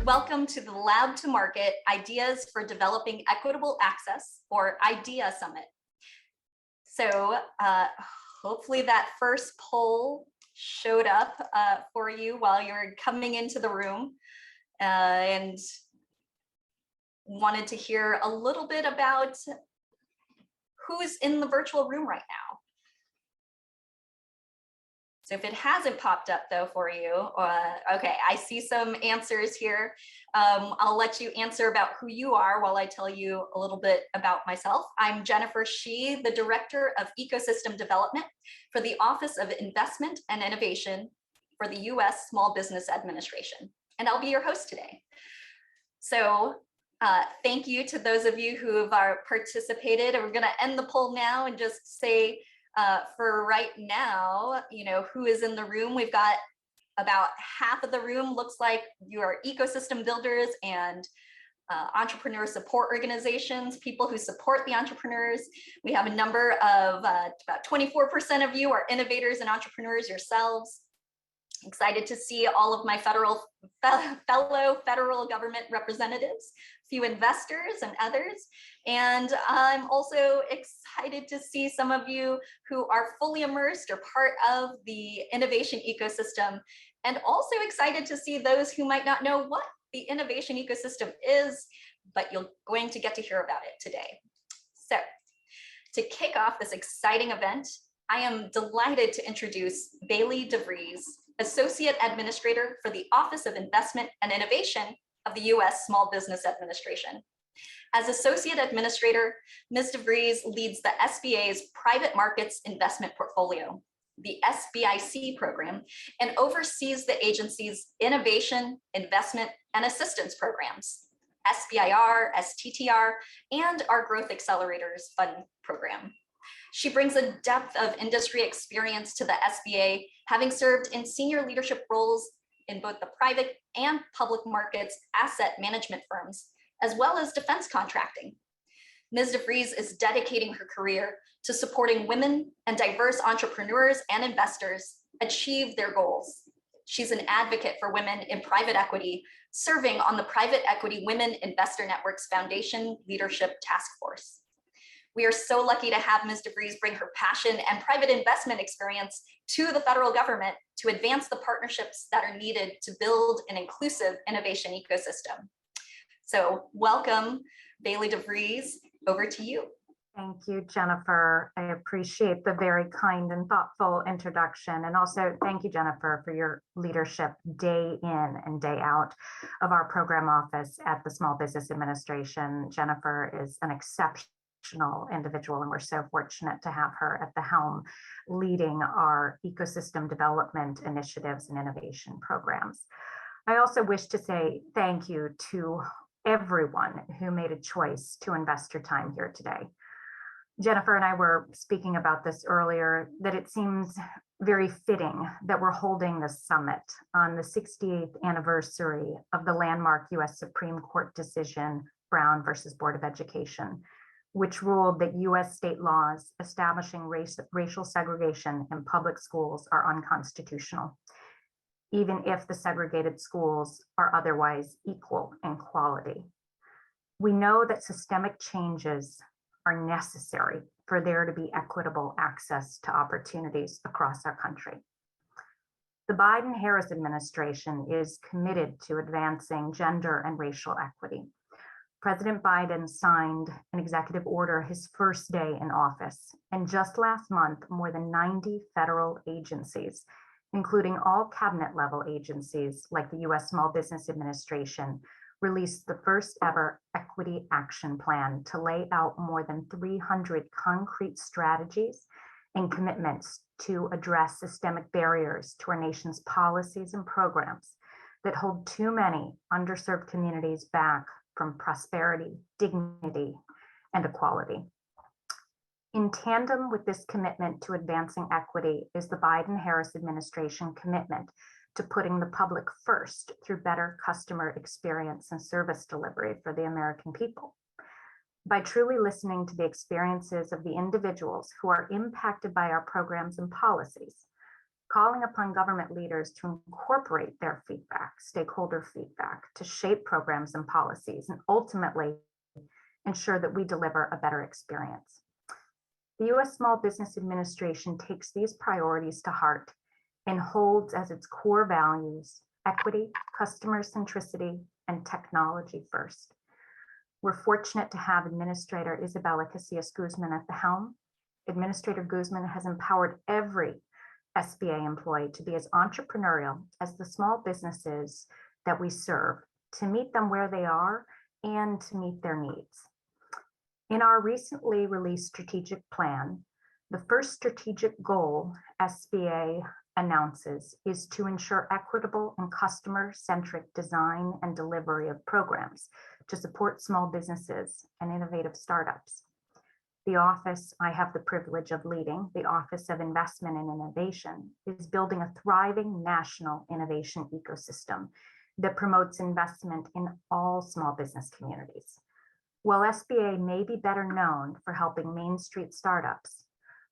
Welcome to the Lab to Market Ideas for Developing Equitable Access, or IDEA Summit. So hopefully that first poll showed up for you while you're coming into the room and wanted to hear a little bit about who's in the virtual room right now. So if it hasn't popped up though for you, okay, I see some answers here. I'll let you answer about who you are while I tell you a little bit about myself. I'm Jennifer Shieh, the Director of Ecosystem Development for the Office of Investment and Innovation for the U.S. Small Business Administration, and I'll be your host today. So thank you to those of you who have participated. We're gonna end the poll now and just say, for right now, who is in the room. We've got about half of the room looks like you are ecosystem builders and entrepreneur support organizations, people who support the entrepreneurs. We have a number of about 24% of you are innovators and entrepreneurs yourselves. Excited to see all of my fellow federal government representatives, few investors and others. And I'm also excited to see some of you who are fully immersed or part of the innovation ecosystem, and also excited to see those who might not know what the innovation ecosystem is, but you're going to get to hear about it today. So to kick off this exciting event, I am delighted to introduce Bailey DeVries, Associate Administrator for the Office of Investment and Innovation of the U.S. Small Business Administration. As Associate Administrator, Ms. DeVries leads the SBA's Private Markets Investment Portfolio, the SBIC program, and oversees the agency's Innovation, Investment, and Assistance programs, SBIR, STTR, and our Growth Accelerators Fund program. She brings a depth of industry experience to the SBA, having served in senior leadership roles in both the private and public markets asset management firms, as well as defense contracting. Ms. DeVries is dedicating her career to supporting women and diverse entrepreneurs and investors achieve their goals. She's an advocate for women in private equity, serving on the Private Equity Women Investor Network's Foundation Leadership Task Force. We are so lucky to have Ms. DeVries bring her passion and private investment experience to the federal government to advance the partnerships that are needed to build an inclusive innovation ecosystem. So welcome, Bailey DeVries, over to you. Thank you, Jennifer. I appreciate the very kind and thoughtful introduction. And also thank you, Jennifer, for your leadership day in and day out of our program office at the Small Business Administration. Jennifer is an exceptional individual, and we're so fortunate to have her at the helm leading our ecosystem development initiatives and innovation programs. I also wish to say thank you to everyone who made a choice to invest your time here today. Jennifer and I were speaking about this earlier, that it seems very fitting that we're holding this summit on the 68th anniversary of the landmark US Supreme Court decision, Brown versus Board of Education, which ruled that US state laws establishing racial segregation in public schools are unconstitutional, even if the segregated schools are otherwise equal in quality. We know that systemic changes are necessary for there to be equitable access to opportunities across our country. The Biden-Harris administration is committed to advancing gender and racial equity. President Biden signed an executive order his first day in office, and just last month, more than 90 federal agencies, including all cabinet level agencies like the U.S. Small Business Administration, released the first ever equity action plan to lay out more than 300 concrete strategies and commitments to address systemic barriers to our nation's policies and programs that hold too many underserved communities back from prosperity, dignity, and equality. In tandem with this commitment to advancing equity is the Biden-Harris administration commitment to putting the public first through better customer experience and service delivery for the American people. By truly listening to the experiences of the individuals who are impacted by our programs and policies, calling upon government leaders to incorporate their feedback, stakeholder feedback, to shape programs and policies, and ultimately ensure that we deliver a better experience. The U.S. Small Business Administration takes these priorities to heart and holds as its core values equity, customer centricity, and technology first. We're fortunate to have Administrator Isabella Casillas Guzman at the helm. Administrator Guzman has empowered every SBA employee to be as entrepreneurial as the small businesses that we serve, to meet them where they are and to meet their needs. In our recently released strategic plan, the first strategic goal SBA announces is to ensure equitable and customer-centric design and delivery of programs to support small businesses and innovative startups. The office I have the privilege of leading, the Office of Investment and Innovation, is building a thriving national innovation ecosystem that promotes investment in all small business communities. While SBA may be better known for helping Main Street startups,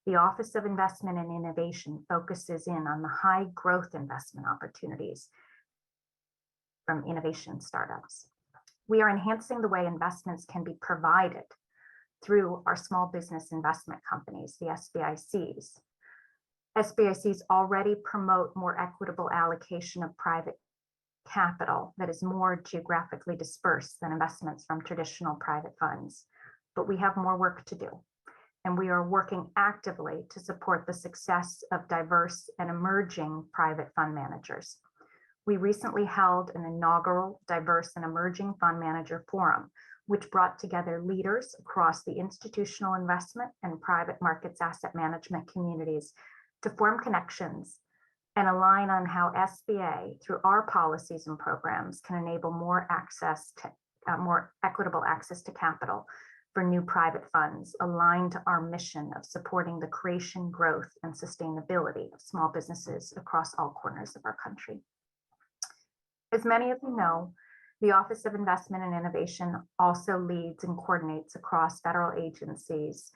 the Office of Investment and Innovation focuses in on the high growth investment opportunities from innovation startups. We are enhancing the way investments can be provided through our small business investment companies, the SBICs. SBICs already promote more equitable allocation of private capital that is more geographically dispersed than investments from traditional private funds. But we have more work to do, and we are working actively to support the success of diverse and emerging private fund managers. We recently held an inaugural Diverse and Emerging Fund Manager Forum, which brought together leaders across the institutional investment and private markets asset management communities to form connections and align on how SBA, through our policies and programs, can enable more equitable access to capital for new private funds aligned to our mission of supporting the creation, growth, and sustainability of small businesses across all corners of our country. As many of you know, the Office of Investment and Innovation also leads and coordinates across federal agencies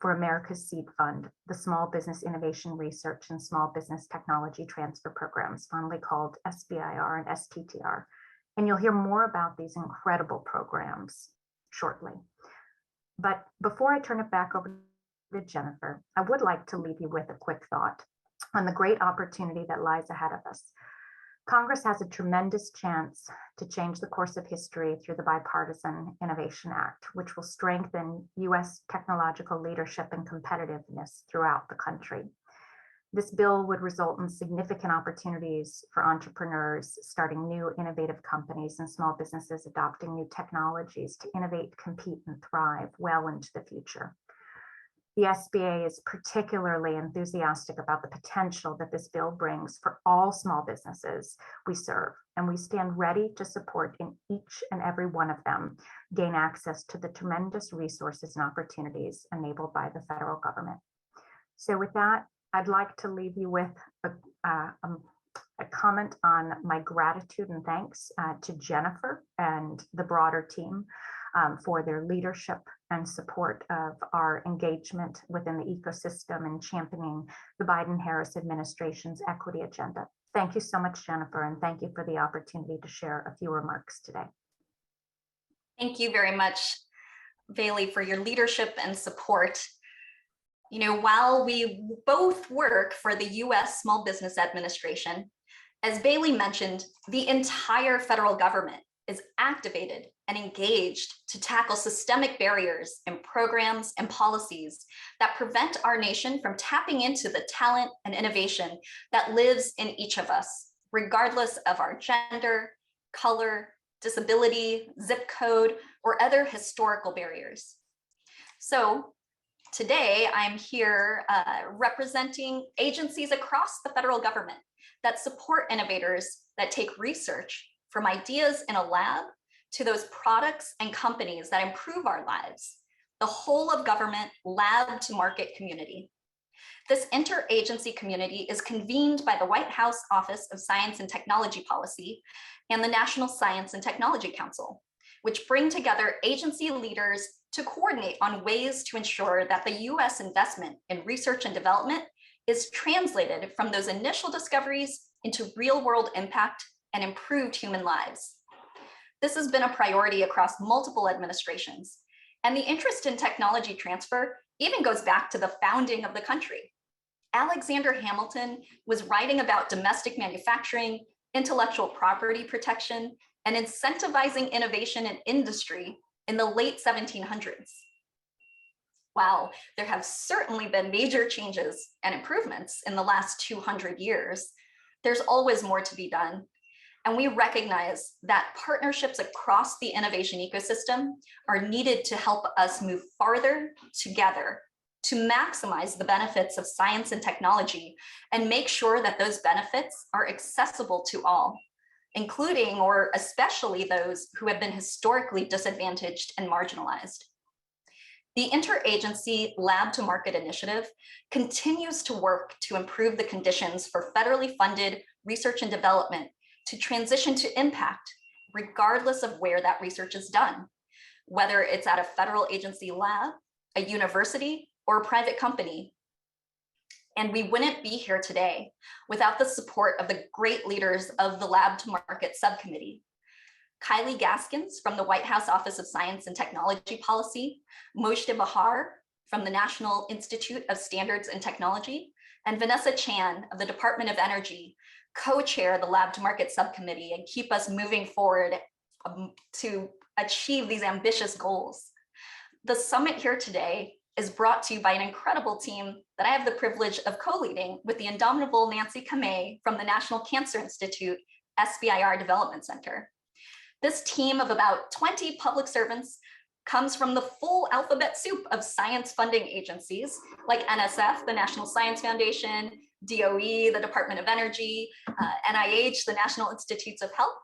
for America's Seed Fund, the Small Business Innovation Research and Small Business Technology Transfer Programs, fondly called SBIR and STTR. And you'll hear more about these incredible programs shortly. But before I turn it back over to Jennifer, I would like to leave you with a quick thought on the great opportunity that lies ahead of us. Congress has a tremendous chance to change the course of history through the Bipartisan Innovation Act, which will strengthen U.S. technological leadership and competitiveness throughout the country. This bill would result in significant opportunities for entrepreneurs starting new innovative companies and small businesses adopting new technologies to innovate, compete, and thrive well into the future. The SBA is particularly enthusiastic about the potential that this bill brings for all small businesses we serve, and we stand ready to support in each and every one of them gain access to the tremendous resources and opportunities enabled by the federal government. So with that, I'd like to leave you with a comment on my gratitude and thanks to Jennifer and the broader team for their leadership and support of our engagement within the ecosystem and championing the Biden-Harris administration's equity agenda. Thank you so much, Jennifer, and thank you for the opportunity to share a few remarks today. Thank you very much, Bailey, for your leadership and support. You know, while we both work for the U.S. Small Business Administration, as Bailey mentioned, the entire federal government is activated and engaged to tackle systemic barriers in programs and policies that prevent our nation from tapping into the talent and innovation that lives in each of us, regardless of our gender, color, disability, zip code, or other historical barriers. So today I'm here representing agencies across the federal government that support innovators that take research from ideas in a lab to those products and companies that improve our lives, the whole of government lab to market community. This interagency community is convened by the White House Office of Science and Technology Policy and the National Science and Technology Council, which bring together agency leaders to coordinate on ways to ensure that the U.S. investment in research and development is translated from those initial discoveries into real-world impact and improved human lives. This has been a priority across multiple administrations, and the interest in technology transfer even goes back to the founding of the country. Alexander Hamilton was writing about domestic manufacturing, intellectual property protection, and incentivizing innovation in industry in the late 1700s. While there have certainly been major changes and improvements in the last 200 years, there's always more to be done. And we recognize that partnerships across the innovation ecosystem are needed to help us move farther together to maximize the benefits of science and technology and make sure that those benefits are accessible to all, including or especially those who have been historically disadvantaged and marginalized. The Interagency Lab to Market initiative continues to work to improve the conditions for federally funded research and development to transition to impact, regardless of where that research is done, whether it's at a federal agency lab, a university, or a private company. And we wouldn't be here today without the support of the great leaders of the Lab to Market subcommittee. Kylie Gaskins from the White House Office of Science and Technology Policy, Moshe Bahar from the National Institute of Standards and Technology, and Vanessa Chan of the Department of Energy co-chair the Lab to Market subcommittee and keep us moving forward to achieve these ambitious goals. The summit here today is brought to you by an incredible team that I have the privilege of co-leading with the indomitable Nancy Kamei from the National Cancer Institute SBIR Development Center. This team of about 20 public servants comes from the full alphabet soup of science funding agencies like NSF, the National Science Foundation, DOE, the Department of Energy, NIH, the National Institutes of Health,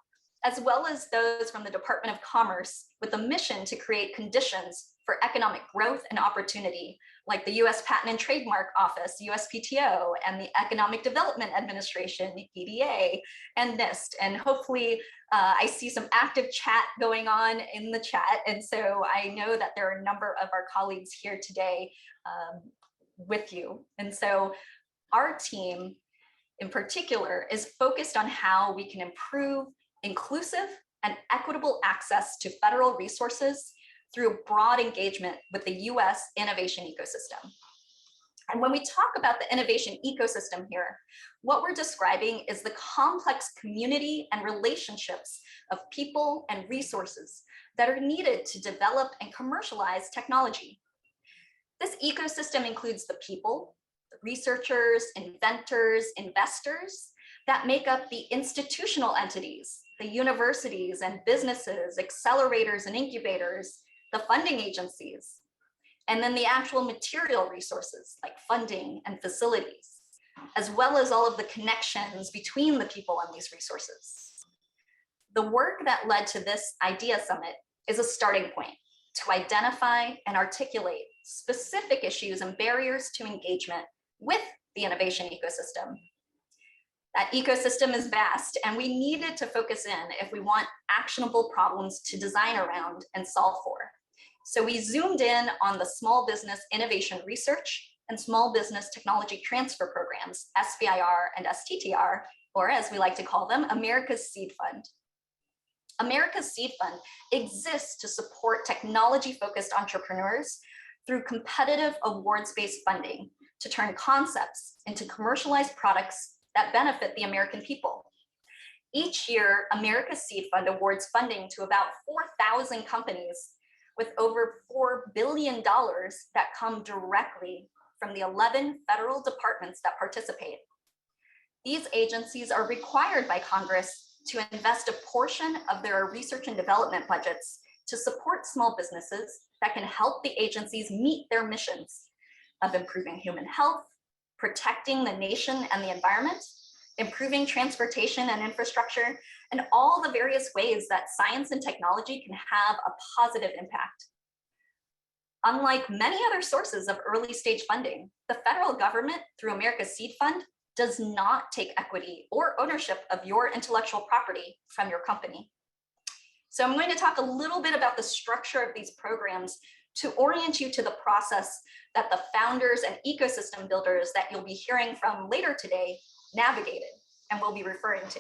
as well as those from the Department of Commerce with a mission to create conditions for economic growth and opportunity, like the US Patent and Trademark Office, USPTO, and the Economic Development Administration, EDA, and NIST. And hopefully I see some active chat going on in the chat. And so I know that there are a number of our colleagues here today with you. And so our team in particular is focused on how we can improve inclusive and equitable access to federal resources through broad engagement with the US innovation ecosystem. And when we talk about the innovation ecosystem here, what we're describing is the complex community and relationships of people and resources that are needed to develop and commercialize technology. This ecosystem includes the people, the researchers, inventors, investors that make up the institutional entities, the universities and businesses, accelerators and incubators, the funding agencies, and then the actual material resources like funding and facilities, as well as all of the connections between the people and these resources. The work that led to this Idea Summit is a starting point to identify and articulate specific issues and barriers to engagement with the innovation ecosystem. That ecosystem is vast, and we needed to focus in if we want actionable problems to design around and solve for. So we zoomed in on the Small Business Innovation Research and Small Business Technology Transfer Programs, SBIR and STTR, or as we like to call them, America's Seed Fund. America's Seed Fund exists to support technology-focused entrepreneurs through competitive awards-based funding to turn concepts into commercialized products that benefit the American people. Each year, America's Seed Fund awards funding to about 4,000 companies with over $4 billion that come directly from the 11 federal departments that participate. These agencies are required by Congress to invest a portion of their research and development budgets to support small businesses that can help the agencies meet their missions of improving human health, protecting the nation and the environment, improving transportation and infrastructure, and all the various ways that science and technology can have a positive impact. Unlike many other sources of early stage funding, the federal government, through America's Seed Fund, does not take equity or ownership of your intellectual property from your company. So I'm going to talk a little bit about the structure of these programs to orient you to the process that the founders and ecosystem builders that you'll be hearing from later today navigated and will be referring to.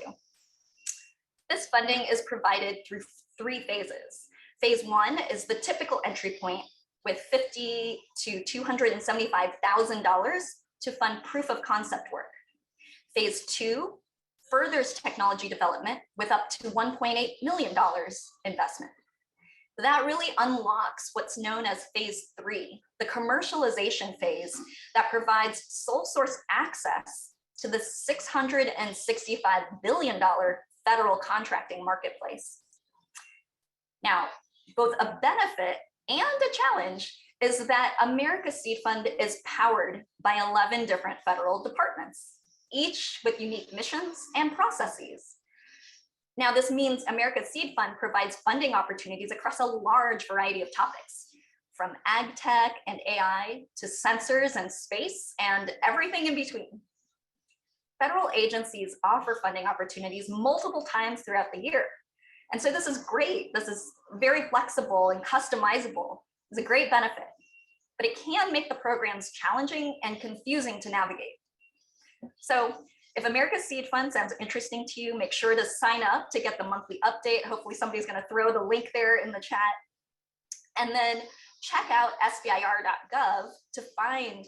This funding is provided through 3 phases. Phase 1 is the typical entry point with $50,000 to $275,000 to fund proof of concept work. Phase 2 furthers technology development with up to $1.8 million investment. That really unlocks what's known as phase 3, the commercialization phase that provides sole source access to the $665 billion federal contracting marketplace. Now, both a benefit and a challenge is that America's Seed Fund is powered by 11 different federal departments, each with unique missions and processes. Now, this means America's Seed Fund provides funding opportunities across a large variety of topics, from ag tech and AI to sensors and space and everything in between. Federal agencies offer funding opportunities multiple times throughout the year. And so this is great. This is very flexible and customizable. It's a great benefit, but it can make the programs challenging and confusing to navigate. So if America's Seed Fund sounds interesting to you, make sure to sign up to get the monthly update. Hopefully somebody's going to throw the link there in the chat. And then check out sbir.gov to find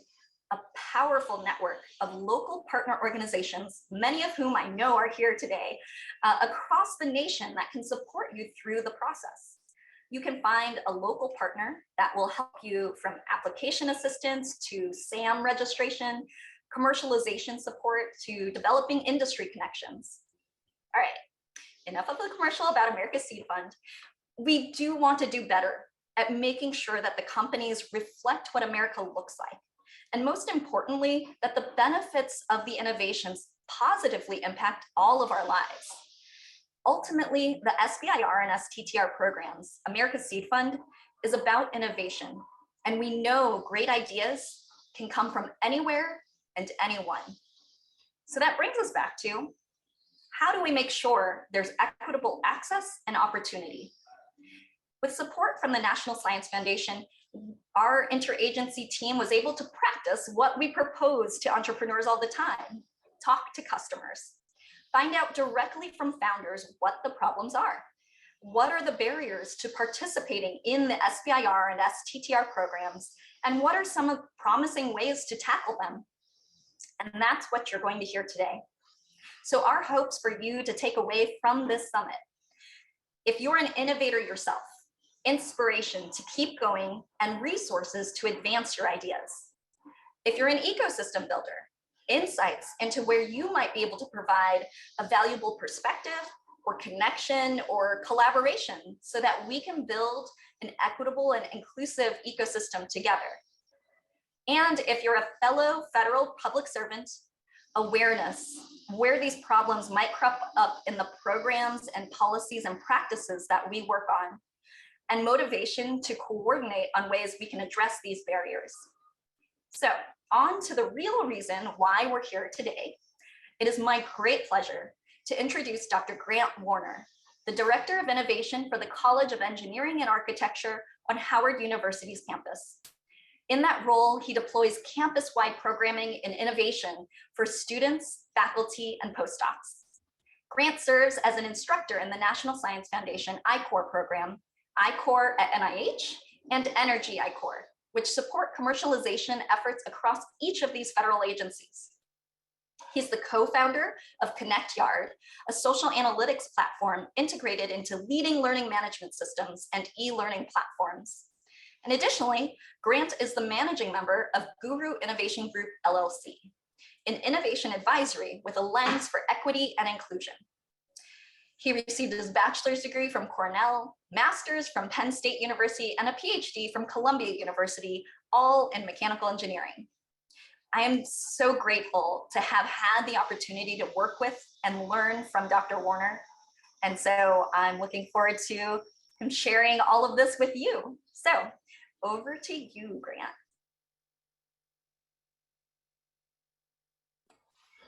a powerful network of local partner organizations, many of whom I know are here today, across the nation that can support you through the process. You can find a local partner that will help you from application assistance to SAM registration, commercialization support to developing industry connections. All right, enough of the commercial about America's Seed Fund. We do want to do better at making sure that the companies reflect what America looks like. And most importantly, that the benefits of the innovations positively impact all of our lives. Ultimately, the SBIR and STTR programs, America's Seed Fund, is about innovation. And we know great ideas can come from anywhere and anyone. So that brings us back to, how do we make sure there's equitable access and opportunity? With support from the National Science Foundation, our interagency team was able to practice what we propose to entrepreneurs all the time: talk to customers, find out directly from founders what the problems are. What are the barriers to participating in the SBIR and STTR programs? And what are some of the promising ways to tackle them? And that's what you're going to hear today. So our hopes for you to take away from this summit: if you're an innovator yourself, inspiration to keep going and resources to advance your ideas. If you're an ecosystem builder, insights into where you might be able to provide a valuable perspective or connection or collaboration so that we can build an equitable and inclusive ecosystem together. And if you're a fellow federal public servant, awareness where these problems might crop up in the programs and policies and practices that we work on, and motivation to coordinate on ways we can address these barriers. So on to the real reason why we're here today. It is my great pleasure to introduce Dr. Grant Warner, the Director of Innovation for the College of Engineering and Architecture on Howard University's campus. In that role, he deploys campus-wide programming and innovation for students, faculty, and postdocs. Grant serves as an instructor in the National Science Foundation I-Corps program, I-Corps at NIH, and Energy I-Corps, which support commercialization efforts across each of these federal agencies. He's the co-founder of ConnectYard, a social analytics platform integrated into leading learning management systems and e-learning platforms. And additionally, Grant is the managing member of Guru Innovation Group, LLC, an innovation advisory with a lens for equity and inclusion. He received his bachelor's degree from Cornell, master's from Penn State University, and a PhD from Columbia University, all in mechanical engineering. I am so grateful to have had the opportunity to work with and learn from Dr. Warner. And so I'm looking forward to him sharing all of this with you. So over to you, Grant.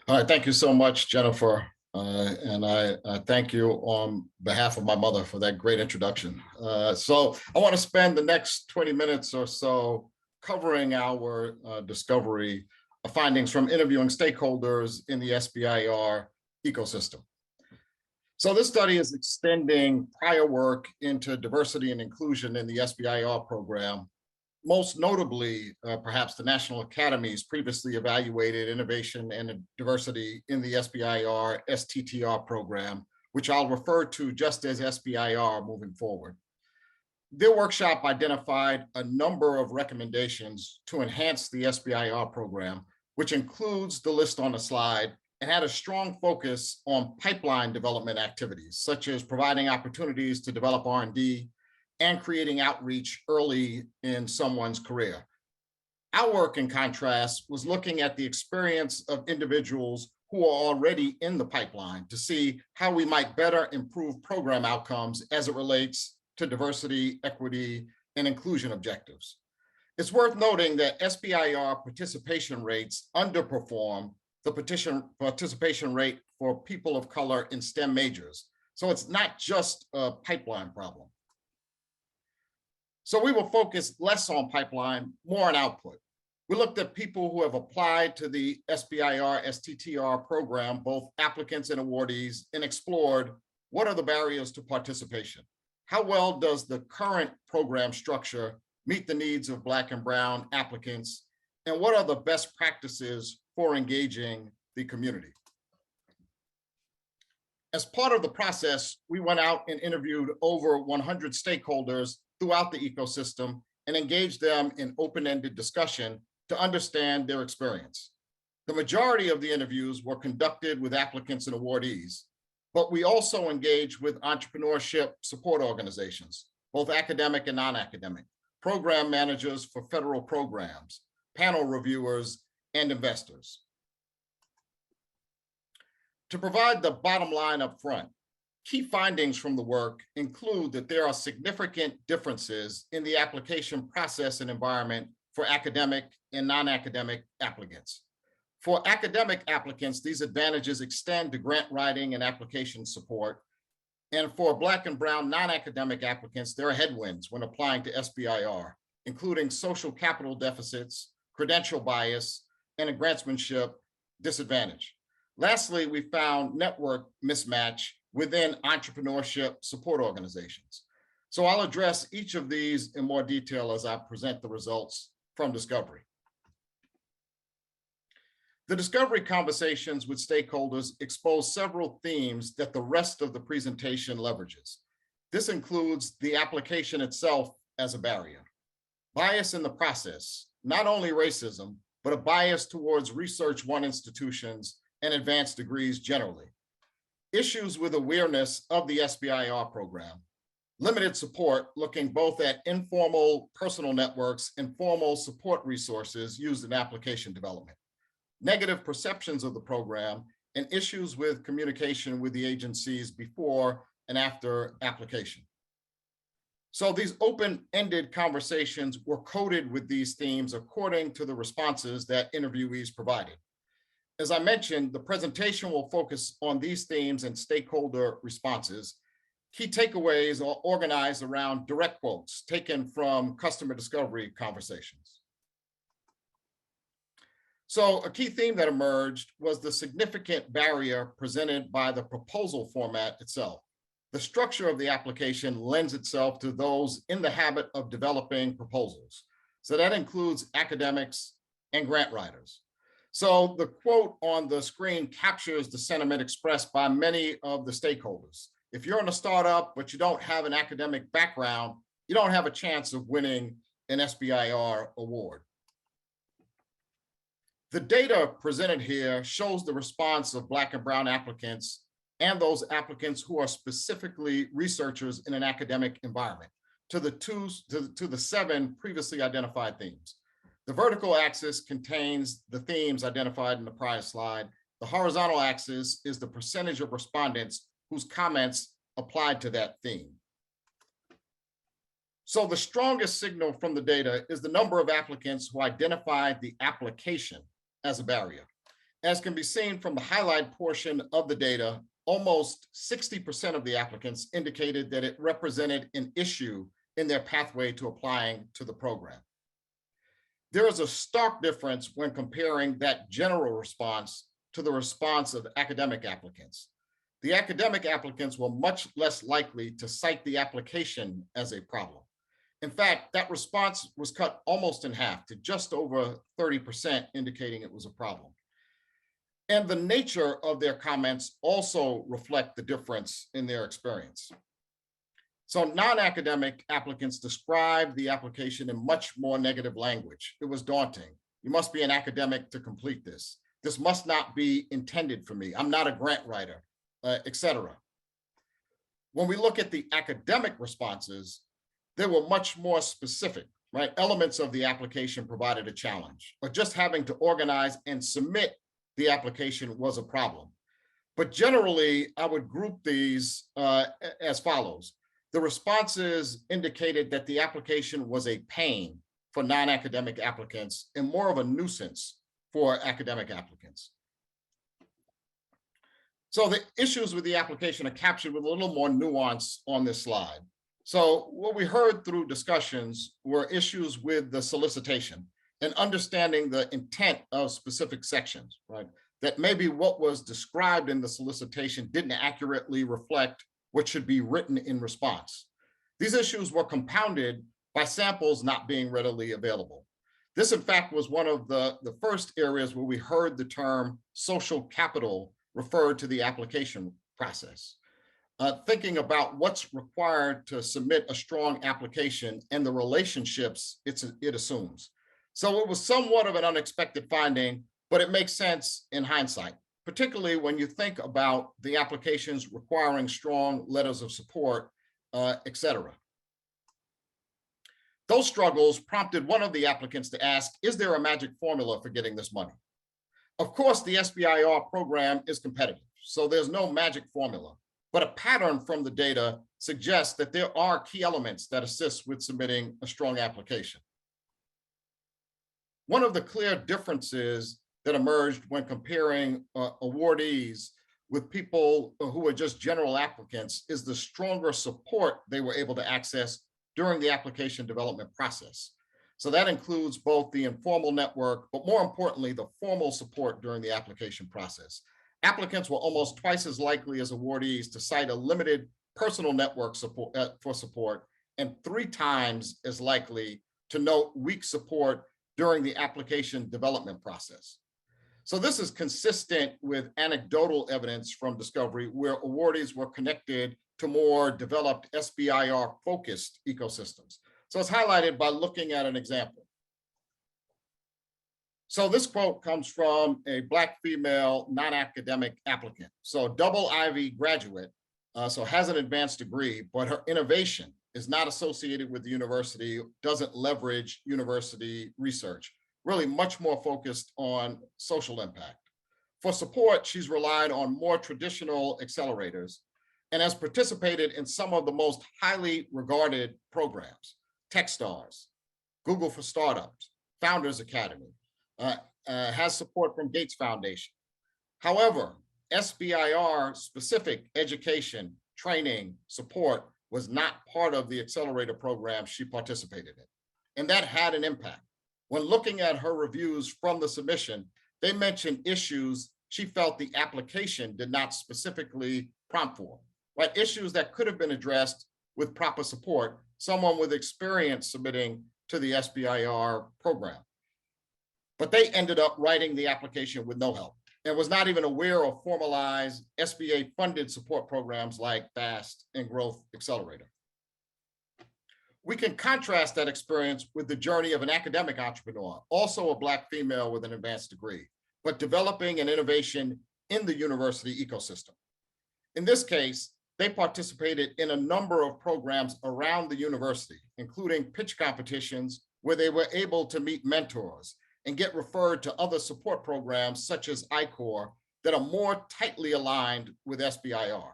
All right, thank you so much, Jennifer. And I thank you on behalf of my mother for that great introduction. So I want to spend the next 20 minutes or so covering our discovery findings from interviewing stakeholders in the SBIR ecosystem. So this study is extending prior work into diversity and inclusion in the SBIR program. Most notably, perhaps the National Academy's previously evaluated innovation and diversity in the SBIR STTR program, which I'll refer to just as SBIR moving forward. Their workshop identified a number of recommendations to enhance the SBIR program, which includes the list on the slide, and had a strong focus on pipeline development activities, such as providing opportunities to develop R&D and creating outreach early in someone's career. Our work, in contrast, was looking at the experience of individuals who are already in the pipeline to see how we might better improve program outcomes as it relates to diversity, equity, and inclusion objectives. It's worth noting that SBIR participation rates underperform the participation rate for people of color in STEM majors. So it's not just a pipeline problem. So we will focus less on pipeline, more on output. We looked at people who have applied to the SBIR STTR program, both applicants and awardees, and explored what are the barriers to participation? How well does the current program structure meet the needs of Black and Brown applicants? And what are the best practices for engaging the community? As part of the process, we went out and interviewed over 100 stakeholders throughout the ecosystem and engaged them in open-ended discussion to understand their experience. The majority of the interviews were conducted with applicants and awardees, but we also engaged with entrepreneurship support organizations, both academic and non-academic, program managers for federal programs, panel reviewers, and investors. To provide the bottom line up front, key findings from the work include that there are significant differences in the application process and environment for academic and non-academic applicants. For academic applicants, these advantages extend to grant writing and application support. And for Black and Brown non-academic applicants, there are headwinds when applying to SBIR, including social capital deficits, credential bias, and a grantsmanship disadvantage. Lastly, we found network mismatch within entrepreneurship support organizations. So I'll address each of these in more detail as I present the results from discovery. The discovery conversations with stakeholders expose several themes that the rest of the presentation leverages. This includes the application itself as a barrier, bias in the process, not only racism, but a bias towards Research One institutions and advanced degrees generally. Issues with awareness of the SBIR program, limited support looking both at informal personal networks and formal support resources used in application development, negative perceptions of the program, and issues with communication with the agencies before and after application. So these open-ended conversations were coded with these themes according to the responses that interviewees provided. As I mentioned, the presentation will focus on these themes and stakeholder responses. Key takeaways are organized around direct quotes taken from customer discovery conversations. So a key theme that emerged was the significant barrier presented by the proposal format itself. The structure of the application lends itself to those in the habit of developing proposals. So that includes academics and grant writers. So the quote on the screen captures the sentiment expressed by many of the stakeholders. If you're in a startup, but you don't have an academic background, you don't have a chance of winning an SBIR award. The data presented here shows the response of Black and Brown applicants and those applicants who are specifically researchers in an academic environment to the 7 previously identified themes. The vertical axis contains the themes identified in the prior slide. The horizontal axis is the percentage of respondents whose comments applied to that theme. So the strongest signal from the data is the number of applicants who identified the application as a barrier. As can be seen from the highlight portion of the data, almost 60% of the applicants indicated that it represented an issue in their pathway to applying to the program. There is a stark difference when comparing that general response to the response of academic applicants. The academic applicants were much less likely to cite the application as a problem. In fact, that response was cut almost in half to just over 30%, indicating it was a problem. And the nature of their comments also reflect the difference in their experience. So non-academic applicants described the application in much more negative language. It was daunting. You must be an academic to complete this. This must not be intended for me. I'm not a grant writer, etc. When we look at the academic responses, they were much more specific, right? Elements of the application provided a challenge, or just having to organize and submit the application was a problem. But generally, I would group these as follows. The responses indicated that the application was a pain for non-academic applicants and more of a nuisance for academic applicants. So the issues with the application are captured with a little more nuance on this slide. So what we heard through discussions were issues with the solicitation and understanding the intent of specific sections, right? That maybe what was described in the solicitation didn't accurately reflect what should be written in response. These issues were compounded by samples not being readily available. This, in fact, was one of the first areas where we heard the term social capital referred to the application process. Thinking about what's required to submit a strong application and the relationships it assumes. So it was somewhat of an unexpected finding, but it makes sense in hindsight, particularly when you think about the applications requiring strong letters of support, et cetera. Those struggles prompted one of the applicants to ask, is there a magic formula for getting this money? Of course, the SBIR program is competitive, so there's no magic formula, but a pattern from the data suggests that there are key elements that assist with submitting a strong application. One of the clear differences that emerged when comparing awardees with people who are just general applicants is the stronger support they were able to access during the application development process. So that includes both the informal network, but more importantly, the formal support during the application process. Applicants were almost twice as likely as awardees to cite a limited personal network support, for support, and 3 times as likely to note weak support during the application development process. So this is consistent with anecdotal evidence from discovery where awardees were connected to more developed SBIR-focused ecosystems. So it's highlighted by looking at an example. So this quote comes from a Black female non-academic applicant. So double Ivy graduate, so has an advanced degree, but her innovation is not associated with the university, doesn't leverage university research, really much more focused on social impact. For support, she's relied on more traditional accelerators and has participated in some of the most highly regarded programs, Techstars, Google for Startups, Founders Academy, has support from Gates Foundation. However, SBIR specific education, training, support was not part of the accelerator program she participated in. And that had an impact. When looking at her reviews from the submission, they mentioned issues she felt the application did not specifically prompt for, right? Issues that could have been addressed with proper support, someone with experience submitting to the SBIR program. But they ended up writing the application with no help and was not even aware of formalized SBA-funded support programs like FAST and Growth Accelerator. We can contrast that experience with the journey of an academic entrepreneur, also a Black female with an advanced degree, but developing an innovation in the university ecosystem. In this case, they participated in a number of programs around the university, including pitch competitions where they were able to meet mentors and get referred to other support programs such as I-Corps that are more tightly aligned with SBIR.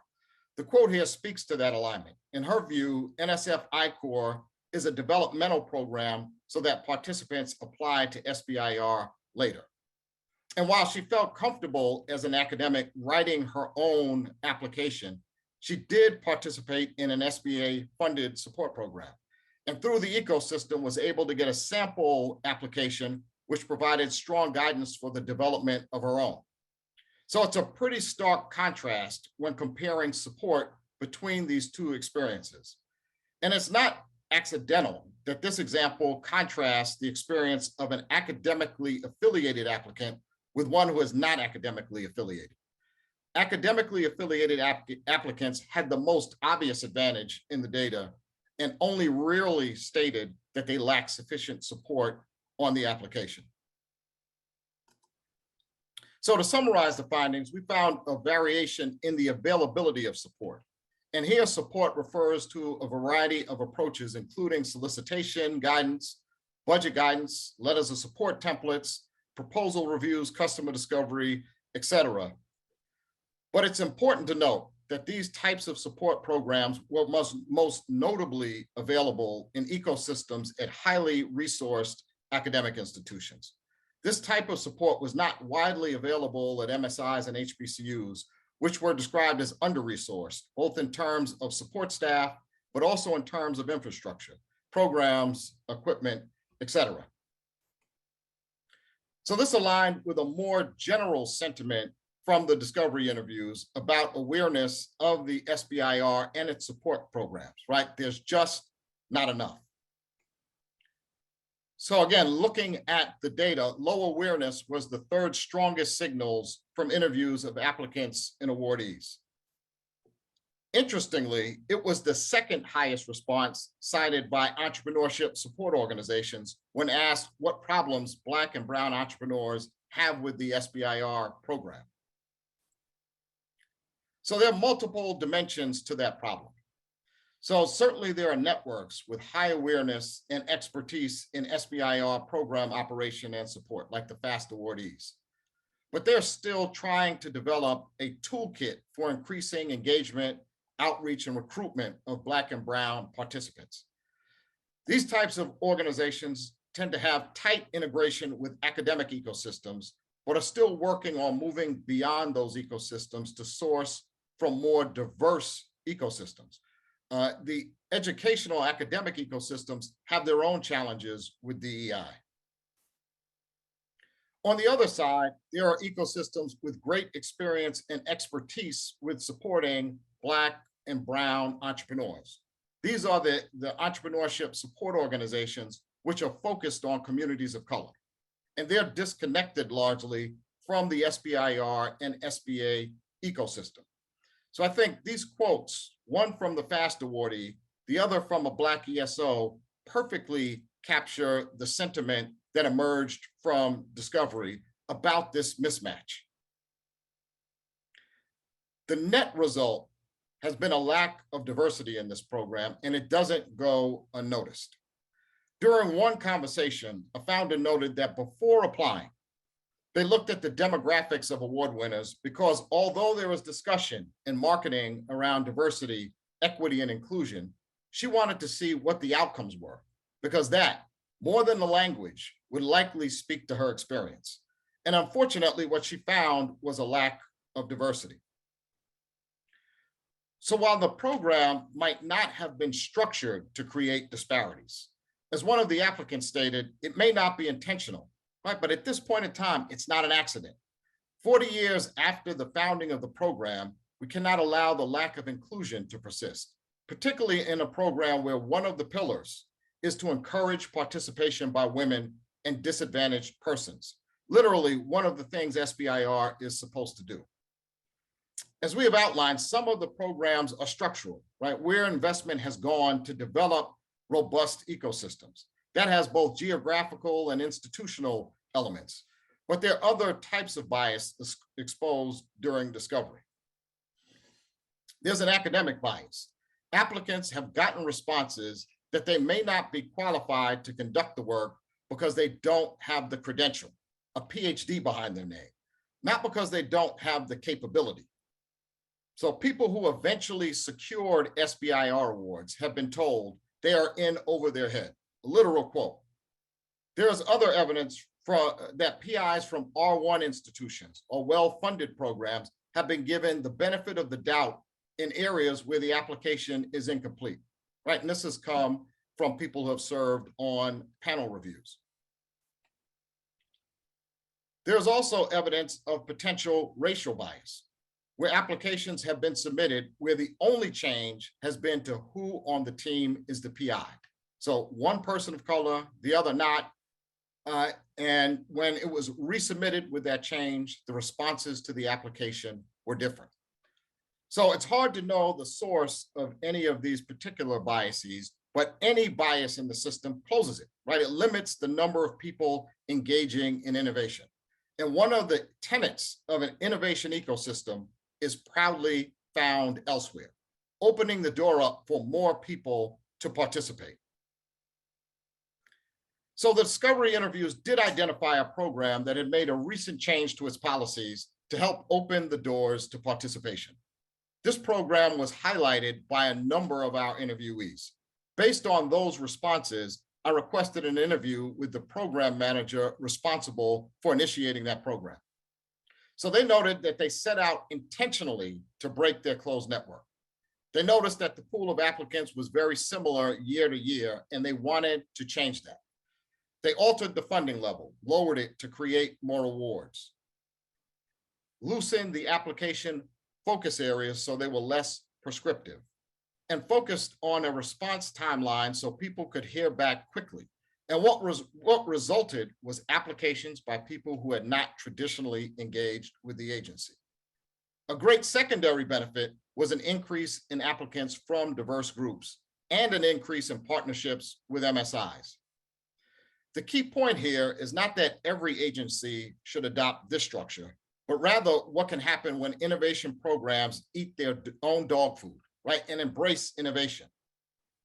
The quote here speaks to that alignment. In her view, NSF I-Corps is a developmental program so that participants apply to SBIR later. And while she felt comfortable as an academic writing her own application, she did participate in an SBA-funded support program. And through the ecosystem was able to get a sample application, which provided strong guidance for the development of her own. So it's a pretty stark contrast when comparing support between these two experiences. And it's not accidental that this example contrasts the experience of an academically affiliated applicant with one who is not academically affiliated. Academically affiliated applicants had the most obvious advantage in the data and only rarely stated that they lacked sufficient support on the application. So to summarize the findings, we found a variation in the availability of support. And here support refers to a variety of approaches, including solicitation, guidance, budget guidance, letters of support templates, proposal reviews, customer discovery, etc. But it's important to note that these types of support programs were most notably available in ecosystems at highly resourced academic institutions. This type of support was not widely available at MSIs and HBCUs, which were described as under-resourced, both in terms of support staff, but also in terms of infrastructure, programs, equipment, etc. So this aligned with a more general sentiment from the discovery interviews about awareness of the SBIR and its support programs, right? There's just not enough. So again, looking at the data, low awareness was the third strongest signals from interviews of applicants and awardees. Interestingly, it was the second highest response cited by entrepreneurship support organizations when asked what problems Black and Brown entrepreneurs have with the SBIR program. So there are multiple dimensions to that problem. So certainly there are networks with high awareness and expertise in SBIR program operation and support, like the FAST awardees. But they're still trying to develop a toolkit for increasing engagement, outreach, and recruitment of Black and Brown participants. These types of organizations tend to have tight integration with academic ecosystems, but are still working on moving beyond those ecosystems to source from more diverse ecosystems. The educational academic ecosystems have their own challenges with DEI. On the other side, there are ecosystems with great experience and expertise with supporting Black and Brown entrepreneurs. These are the entrepreneurship support organizations which are focused on communities of color. And they're disconnected largely from the SBIR and SBA ecosystem. So I think these quotes, one from the FAST awardee, the other from a Black ESO, perfectly capture the sentiment that emerged from discovery about this mismatch. The net result has been a lack of diversity in this program, and it doesn't go unnoticed. During one conversation, a founder noted that before applying, they looked at the demographics of award winners because although there was discussion and marketing around diversity, equity, and inclusion, she wanted to see what the outcomes were because that, more than the language, would likely speak to her experience. And unfortunately, what she found was a lack of diversity. So while the program might not have been structured to create disparities, as one of the applicants stated, it may not be intentional. Right, but at this point in time, it's not an accident. 40 years after the founding of the program, we cannot allow the lack of inclusion to persist, particularly in a program where one of the pillars is to encourage participation by women and disadvantaged persons. Literally, one of the things SBIR is supposed to do. As we have outlined, some of the programs are structural, right, where investment has gone to develop robust ecosystems. That has both geographical and institutional elements, but there are other types of bias exposed during discovery. There's an academic bias. Applicants have gotten responses that they may not be qualified to conduct the work because they don't have the credential, a PhD behind their name, not because they don't have the capability. So people who eventually secured SBIR awards have been told they are in over their head. Literal quote. There is other evidence that PIs from R1 institutions or well-funded programs have been given the benefit of the doubt in areas where the application is incomplete, right? And this has come from people who have served on panel reviews. There's also evidence of potential racial bias, where applications have been submitted where the only change has been to who on the team is the PI. So one person of color, the other not. And when it was resubmitted with that change, the responses to the application were different. So it's hard to know the source of any of these particular biases, but any bias in the system closes it, right? It limits the number of people engaging in innovation. And one of the tenets of an innovation ecosystem is proudly found elsewhere, opening the door up for more people to participate. So the discovery interviews did identify a program that had made a recent change to its policies to help open the doors to participation. This program was highlighted by a number of our interviewees. Based on those responses, I requested an interview with the program manager responsible for initiating that program. So they noted that they set out intentionally to break their closed network. They noticed that the pool of applicants was very similar year to year, and they wanted to change that. They altered the funding level, lowered it to create more awards, loosened the application focus areas so they were less prescriptive, and focused on a response timeline so people could hear back quickly. And what resulted was applications by people who had not traditionally engaged with the agency. A great secondary benefit was an increase in applicants from diverse groups and an increase in partnerships with MSIs. The key point here is not that every agency should adopt this structure, but rather what can happen when innovation programs eat their own dog food, right, and embrace innovation.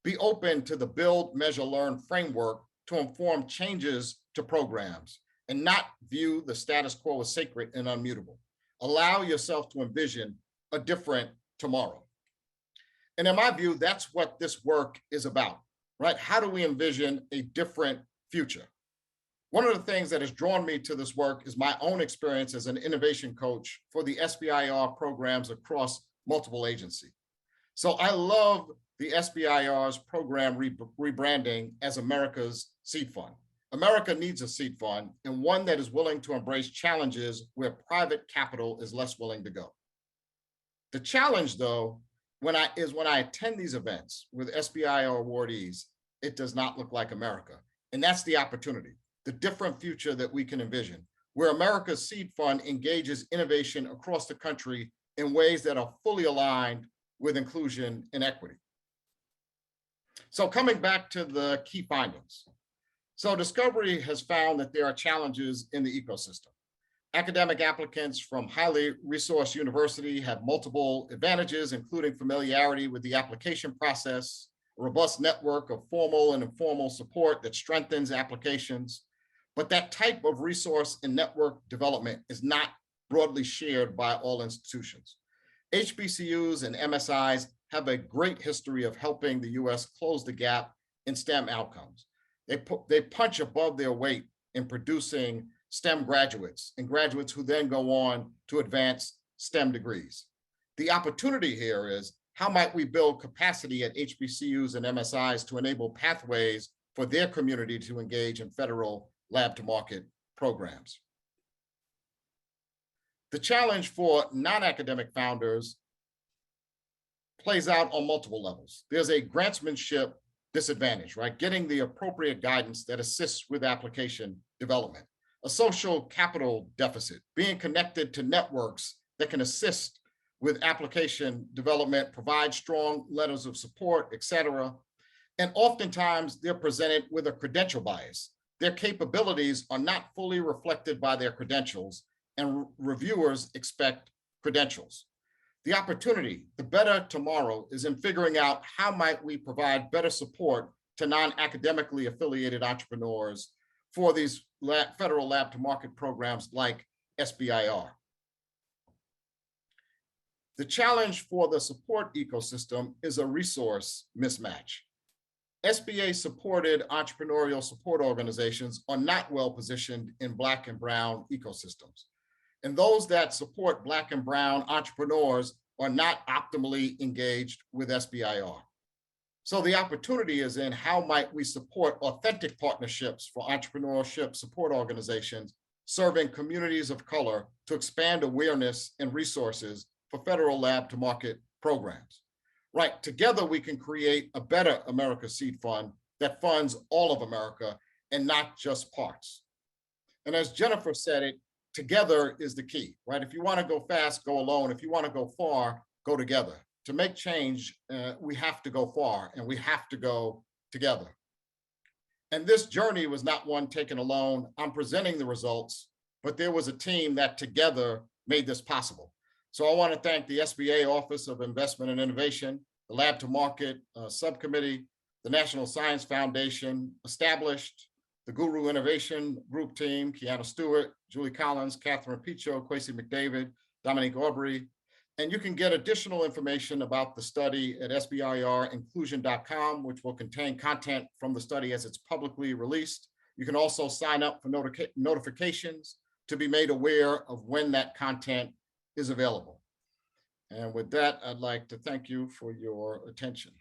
Be open to the build, measure, learn framework to inform changes to programs and not view the status quo as sacred and unmutable. Allow yourself to envision a different tomorrow. And in my view, that's what this work is about, right? How do we envision a different future? One of the things that has drawn me to this work is my own experience as an innovation coach for the SBIR programs across multiple agencies. So I love the SBIR's program rebranding as America's Seed Fund. America needs a seed fund, and one that is willing to embrace challenges where private capital is less willing to go. The challenge, though, when I attend these events with SBIR awardees, it does not look like America. And that's the opportunity, the different future that we can envision, where America's Seed Fund engages innovation across the country in ways that are fully aligned with inclusion and equity. So coming back to the key findings. So Discovery has found that there are challenges in the ecosystem. Academic applicants from highly resourced university have multiple advantages, including familiarity with the application process, a robust network of formal and informal support that strengthens applications. But that type of resource and network development is not broadly shared by all institutions. HBCUs and MSIs have a great history of helping the US close the gap in STEM outcomes. They punch above their weight in producing STEM graduates and graduates who then go on to advance STEM degrees. The opportunity here is how might we build capacity at HBCUs and MSIs to enable pathways for their community to engage in federal lab to market programs. The challenge for non-academic founders plays out on multiple levels. There's a grantsmanship disadvantage, right? Getting the appropriate guidance that assists with application development. A social capital deficit, being connected to networks that can assist with application development, provide strong letters of support, et cetera. And oftentimes they're presented with a credential bias. Their capabilities are not fully reflected by their credentials, and reviewers expect credentials. The opportunity, the better tomorrow, is in figuring out how might we provide better support to non-academically affiliated entrepreneurs for these federal lab to market programs like SBIR. The challenge for the support ecosystem is a resource mismatch. SBA supported entrepreneurial support organizations are not well positioned in Black and Brown ecosystems. And those that support Black and Brown entrepreneurs are not optimally engaged with SBIR. So the opportunity is in how might we support authentic partnerships for entrepreneurship support organizations serving communities of color to expand awareness and resources for federal lab to market programs. Right, together we can create a better America Seed Fund that funds all of America and not just parts. And as Jennifer said it, together is the key, right? If you want to go fast, go alone. If you want to go far, go together. To make change, we have to go far and we have to go together. And this journey was not one taken alone. I'm presenting the results, but there was a team that together made this possible. So I want to thank the SBA Office of Investment and Innovation, the Lab to Market Subcommittee, the National Science Foundation, Established, the Guru Innovation Group team, Kiana Stewart, Julie Collins, Catherine Picho, Quasi McDavid, Dominique Aubrey. And you can get additional information about the study at sbiриnclusion.com, which will contain content from the study as it's publicly released. You can also sign up for notifications to be made aware of when that content is available. And with that, I'd like to thank you for your attention.